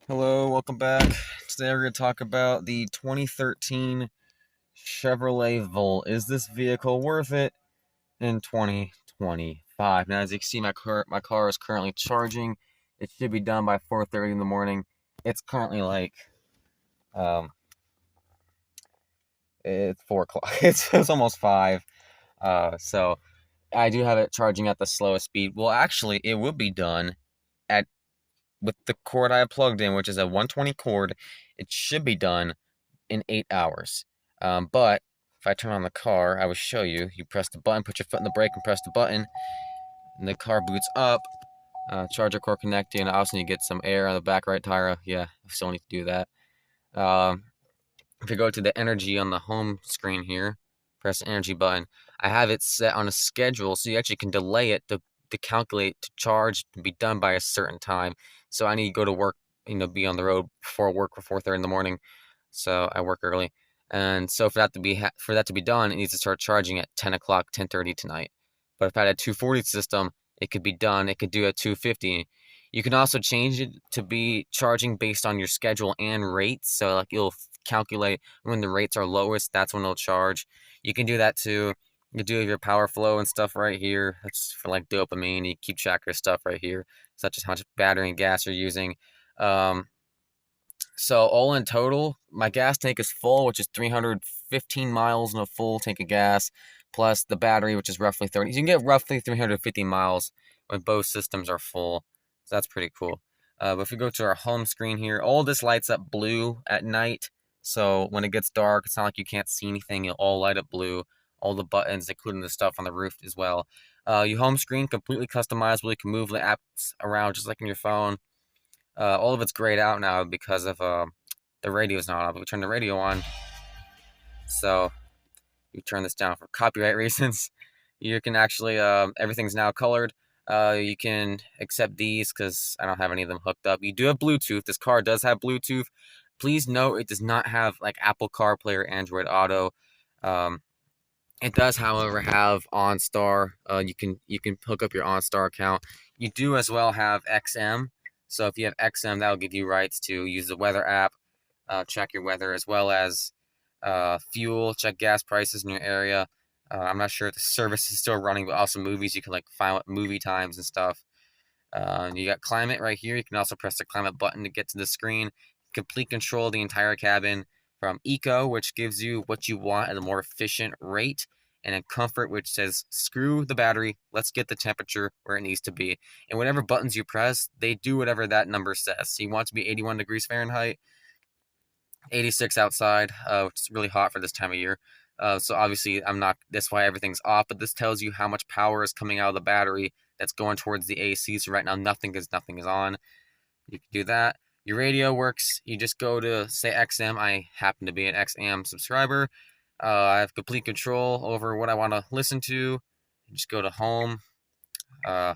Hello, welcome back. Today we're going to talk about the 2013 Chevrolet Volt. Is this vehicle worth it in 2025? Now, as you can see, my car is currently charging. It should be done by 4:30 in the morning. It's currently like um, it's 4 o'clock. It's almost 5. So I do have it charging at the slowest speed. Well, actually, it would be done at with the cord I have plugged in, which is a 120 cord. It should be done in 8 hours. But if I turn on the car, I will show you. You press the button, put your foot in the brake, and press the button, and the car boots up. Charger cord connected, and also you get some air on the back right tire. Yeah, I still need to do that. Um, if you go to the energy on the home screen here, press the energy button. I have it set on a schedule, so you actually can delay it to calculate to charge to be done by a certain time. So I need to go to work, be on the road before work for 4:30 in the morning. So I work early, and so for that to be done, it needs to start charging at 10 o'clock, 10:30 tonight. But if I had a 240 system, it could be done. It could do at 250. You can also change it to be charging based on your schedule and rates. So like you'll calculate when the rates are lowest, that's when it'll charge. You can do that too. You can do your power flow and stuff right here. That's for like dopamine. You keep track of your stuff right here, such as how much battery and gas you're using. Um, so all in total, my gas tank is full, which is 315 miles in a full tank of gas, plus the battery, which is roughly 30. You can get roughly 350 miles when both systems are full. So that's pretty cool. But if we go to our home screen here, all this lights up blue at night. So when it gets dark, it's not like you can't see anything. It'll all light up blue. All the buttons, including the stuff on the roof as well. Your home screen, completely customizable. You can move the apps around just like in your phone. All of it's grayed out now because of the radio's not on. But we turn the radio on, so you turn this down for copyright reasons. You can actually everything's now colored. You can accept these because I don't have any of them hooked up. You do have Bluetooth. This car does have Bluetooth. Please note it does not have like Apple CarPlay or Android Auto. Um, it does, however, have OnStar. You can hook up your OnStar account. You do as well have XM. So if you have XM, that will give you rights to use the weather app, check your weather, as well as fuel, check gas prices in your area. I'm not sure if the service is still running, but also movies. You can like find what movie times and stuff. You got climate right here. You can also press the climate button to get to the screen. Complete control of the entire cabin from Eco, which gives you what you want at a more efficient rate, and in Comfort, which says screw the battery, let's get the temperature where it needs to be. And whatever buttons you press, they do whatever that number says. So you want it to be 81 degrees Fahrenheit, 86 outside, which is really hot for this time of year. So obviously I'm not, that's why everything's off, but this tells you how much power is coming out of the battery that's going towards the AC. So right now nothing is on. You can do that. Your radio works. You just go to say XM. I happen to be an XM subscriber. I have complete control over what I want to listen to. You just go to home. Uh,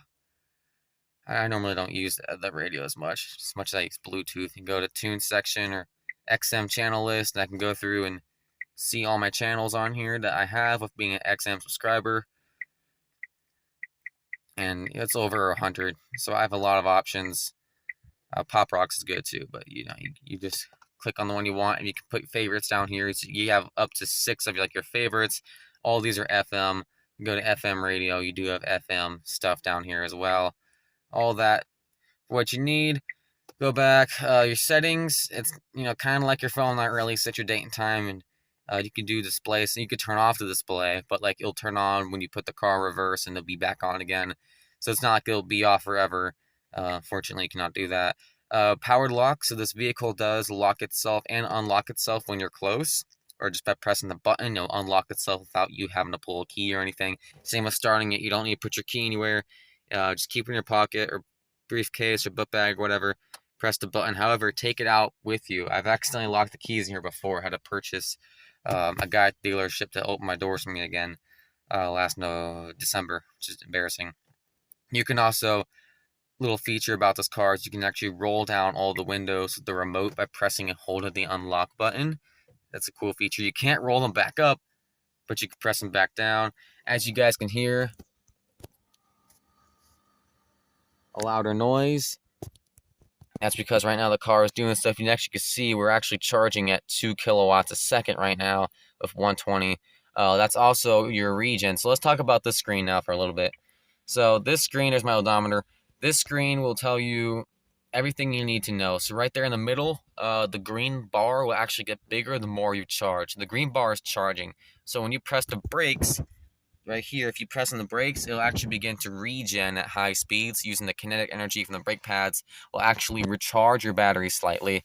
I normally don't use the radio as much as I use Bluetooth. You can go to tune section or XM channel list, and I can go through and see all my channels on here that I have with being an XM subscriber. And it's over 100, so I have a lot of options. Pop Rocks is good too, but you just click on the one you want, and you can put favorites down here. So you have up to 6 of your favorites. All these are FM. You go to FM radio. You do have FM stuff down here as well. All that what you need. Go back. Your settings. It's kind of like your phone. Not really. Set your date and time, and you can do display. So you could turn off the display, but like it'll turn on when you put the car in reverse, and it'll be back on again. So it's not like it'll be off forever. Fortunately, you cannot do that. Powered lock. So this vehicle does lock itself and unlock itself when you're close, or just by pressing the button, it'll unlock itself without you having to pull a key or anything. Same with starting it. You don't need to put your key anywhere. Just keep it in your pocket or briefcase or book bag or whatever. Press the button. However, take it out with you. I've accidentally locked the keys in here before. I had to purchase a guy at the dealership to open my doors for me again last December, which is embarrassing. You can also, little feature about this car is you can actually roll down all the windows with the remote by pressing and holding the unlock button. That's a cool feature. You can't roll them back up, but you can press them back down. As you guys can hear, a louder noise. That's because right now the car is doing stuff. You actually can see we're actually charging at 2 kilowatts a second right now with 120. That's also your regen. So let's talk about this screen now for a little bit. So this screen is my odometer. This screen will tell you everything you need to know. So right there in the middle, the green bar will actually get bigger the more you charge. The green bar is charging. So when you press the brakes, right here, if you press on the brakes, it'll actually begin to regen at high speeds using the kinetic energy from the brake pads will actually recharge your battery slightly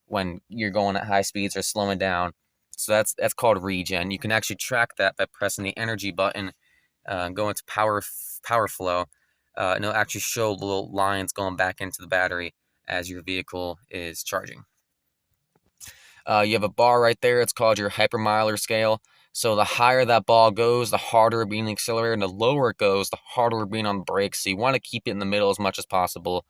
when you're going at high speeds or slowing down. So that's called regen. You can actually track that by pressing the energy button, go into power flow, and it'll actually show little lines going back into the battery as your vehicle is charging. You have a bar right there. It's called your hypermiler scale. So the higher that ball goes, the harder it being the accelerator, and the lower it goes, the harder it being on the brakes. So you want to keep it in the middle as much as possible.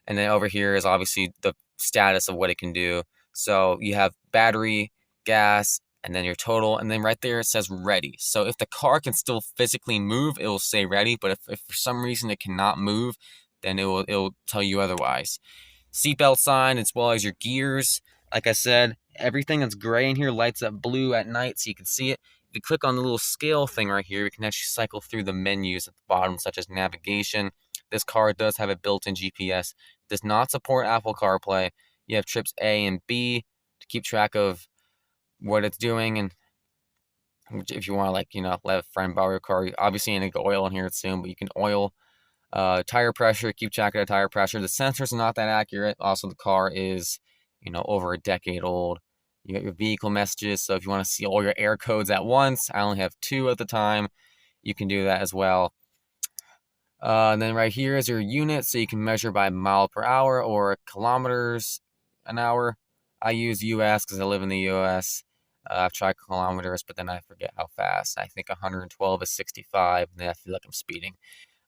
And then over here is obviously the status of what it can do. So you have battery, gas, and then your total. And then right there it says ready. So if the car can still physically move, it will say ready. But if for some reason it cannot move, then it'll tell you otherwise. Seatbelt sign as well as your gears. Like I said, everything that's gray in here lights up blue at night so you can see it. If you click on the little scale thing right here, you can actually cycle through the menus at the bottom, such as navigation. This car does have a built-in GPS. Does not support Apple CarPlay. You have trips A and B to keep track of what it's doing, and if you want to, like, let a friend borrow your car, obviously you need to go oil in here soon, but you can oil. Tire pressure, keep track of the tire pressure. The sensors are not that accurate. Also, the car is, over a decade old. You got your vehicle messages, so if you want to see all your air codes at once, I only have 2 at the time. You can do that as well. And then right here is your unit, so you can measure by mile per hour or kilometers an hour. I use US because I live in the US. I've tried kilometers, but then I forget how fast. I think 112 is 65, and then I feel like I'm speeding.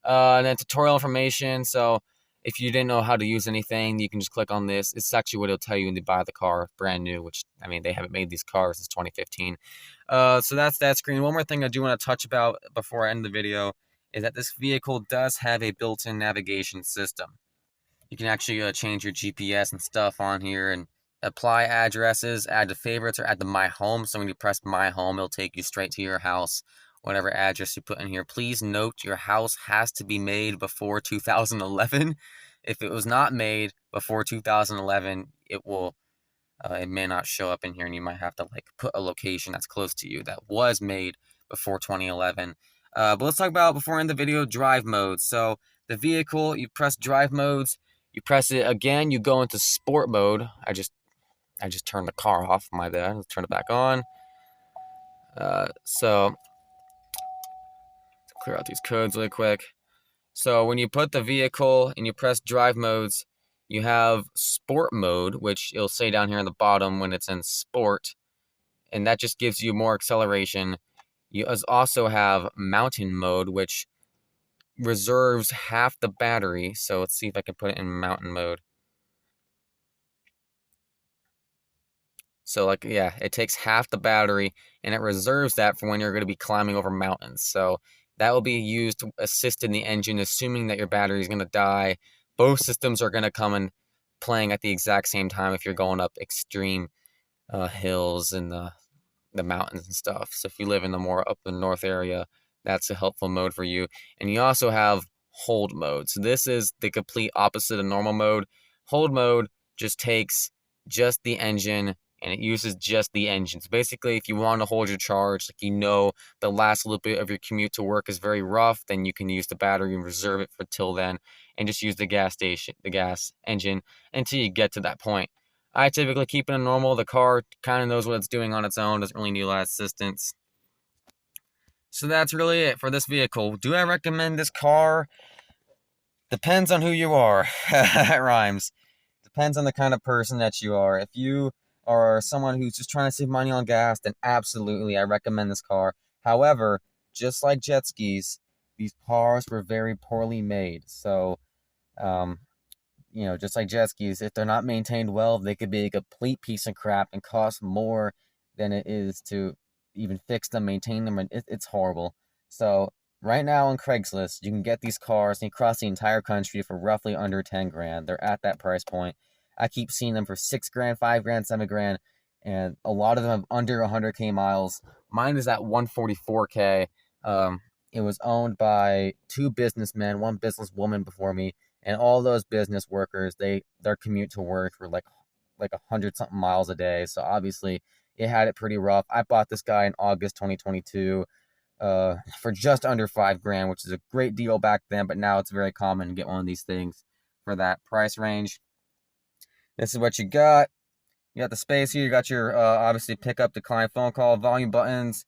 And then tutorial information. So if you didn't know how to use anything, you can just click on this. It's actually what it'll tell you when you buy the car brand new, which, I mean, they haven't made these cars since 2015. So that's that screen. One more thing I do want to touch about before I end the video is that this vehicle does have a built-in navigation system. You can actually change your GPS and stuff on here and apply addresses, add to favorites, or add to My Home. So when you press My Home, it'll take you straight to your house, whatever address you put in here. Please note your house has to be made before 2011. If it was not made before 2011, it may not show up in here, and you might have to put a location that's close to you that was made before 2011. But let's talk about, before I end the video, drive modes. So the vehicle, you press drive modes, you press it again, you go into sport mode. I just turned the car off. My bad. Let's turn it back on. So clear out these codes really quick. So when you put the vehicle and you press drive modes, you have sport mode, which it'll say down here on the bottom when it's in sport, and that just gives you more acceleration. You also have mountain mode, which reserves half the battery. So let's see if I can put it in mountain mode. So it takes half the battery and it reserves that for when you're going to be climbing over mountains. So that will be used to assist in the engine, assuming that your battery is going to die. Both systems are going to come in playing at the exact same time if you're going up extreme hills and the mountains and stuff. So if you live in the more up the north area, that's a helpful mode for you. And you also have hold mode. So this is the complete opposite of normal mode. Hold mode just takes just the engine, and it uses just the engine. So basically, if you want to hold your charge, the last little bit of your commute to work is very rough, then you can use the battery and reserve it for till then, and just use the gas engine until you get to that point. I typically keep it in normal. The car kind of knows what it's doing on its own, doesn't really need a lot of assistance. So that's really it for this vehicle. Do I recommend this car? Depends on who you are. It rhymes. Depends on the kind of person that you are. If you are someone who's just trying to save money on gas, then absolutely, I recommend this car. However, just like jet skis, these cars were very poorly made. So, just like jet skis, if they're not maintained well, they could be a complete piece of crap and cost more than it is to even fix them, maintain them, and it's horrible. So right now on Craigslist, you can get these cars across the entire country for roughly under 10 grand. They're at that price point. I keep seeing them for 6 grand, 5 grand, 7 grand, and a lot of them have under 100K miles. Mine is at 144K. Um, it was owned by two businessmen, one businesswoman before me, and all those business workers, their commute to work were like 100 something miles a day. So obviously, it had it pretty rough. I bought this guy in August 2022 for just under 5 grand, which is a great deal back then, but now it's very common to get one of these things for that price range. This is what you got. You got the space here. You got your obviously pick up, decline, phone call, volume buttons.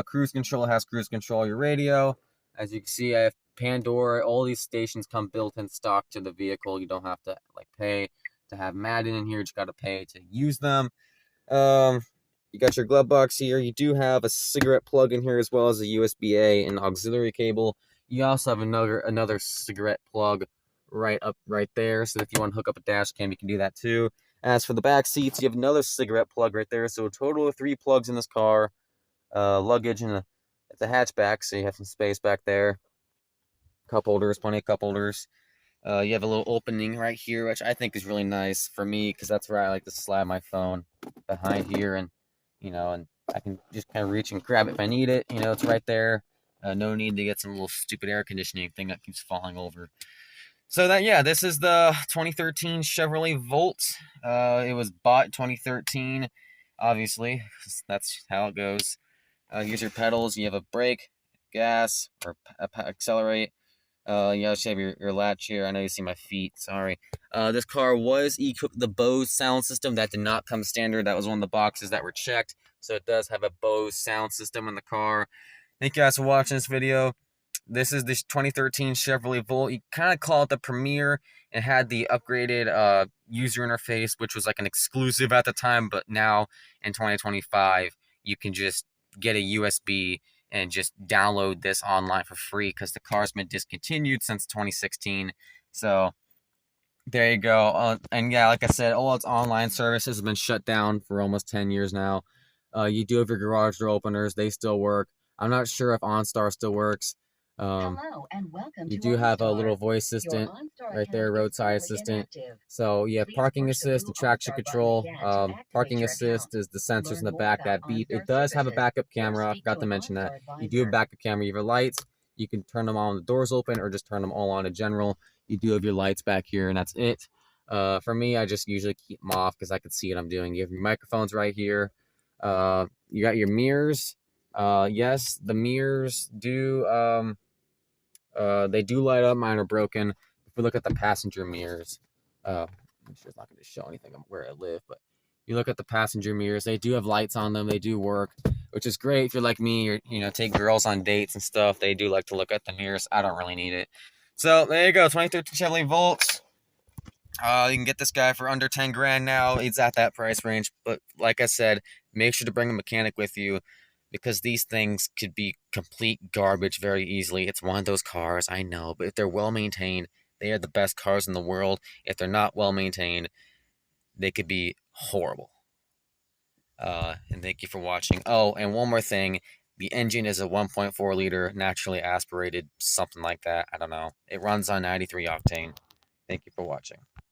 Cruise control has cruise control. Your radio, as you can see, I have Pandora. All these stations come built in stock to the vehicle. You don't have to like pay to have Madden in here. You just got to pay to use them. Um, you got your glove box here. You do have a cigarette plug in here as well as a USB-A and auxiliary cable. You also have another cigarette plug right there. So if you want to hook up a dash cam, you can do that too. As for the back seats, you have another cigarette plug right there. So a total of 3 plugs in this car. Luggage and it's a hatchback, so you have some space back there. Cup holders, plenty of cup holders. You have a little opening right here, which I think is really nice for me because that's where I like to slide my phone behind here, and and I can just kind of reach and grab it if I need it. It's right there. No need to get some little stupid air conditioning thing that keeps falling over. So yeah, this is the 2013 Chevrolet Volt. It was bought 2013, obviously. That's how it goes. Here's your pedals. You have a brake, gas, or accelerate. You also have your latch here. I know you see my feet. Sorry. This car was equipped with the Bose sound system. That did not come standard. That was one of the boxes that were checked. So it does have a Bose sound system in the car. Thank you guys for watching this video. This is the 2013 Chevrolet Volt. You kind of call it the Premier. It had the upgraded user interface, which was like an exclusive at the time. But now in 2025, you can just get a USB and just download this online for free because the car's been discontinued since 2016. So there you go. And yeah, like I said, all its online services have been shut down for almost 10 years now. You do have your garage door openers. They still work. I'm not sure if OnStar still works. Hello and welcome You to do have a OnStar. little voice Your assistant OnStar right there, account is roadside currently assistant. inactive. So you have Please parking push the assist blue and traction OnStar button control. again to activate Parking your assist account. is the sensors in Learn the more back about that beep. It OnStar does have a services backup or camera. I speak forgot to to an mention that. OnStar You do have advisor. backup camera. You have your lights. You can turn them on when the doors open or just turn them all on in general. You do have your lights back here, and that's it. For me, I just usually keep them off because I can see what I'm doing. You have your microphones right here. You got your mirrors. Yes, the mirrors do they do light up. Mine are broken. If we look at the passenger mirrors, I'm sure it's not going to show anything of where I live, but you look at the passenger mirrors, they do have lights on them. They do work, which is great if you're like me or take girls on dates and stuff. They do like to look at the mirrors. I don't really need it. So there you go, 2013 Chevrolet Volt. You can get this guy for under 10 grand now. It's at that price range. But like I said, make sure to bring a mechanic with you because these things could be complete garbage very easily. It's one of those cars, I know, but if they're well maintained, they are the best cars in the world. If they're not well maintained, they could be horrible. And thank you for watching. Oh, and one more thing. The engine is a 1.4 liter naturally aspirated, something like that. I don't know. It runs on 93 octane. Thank you for watching.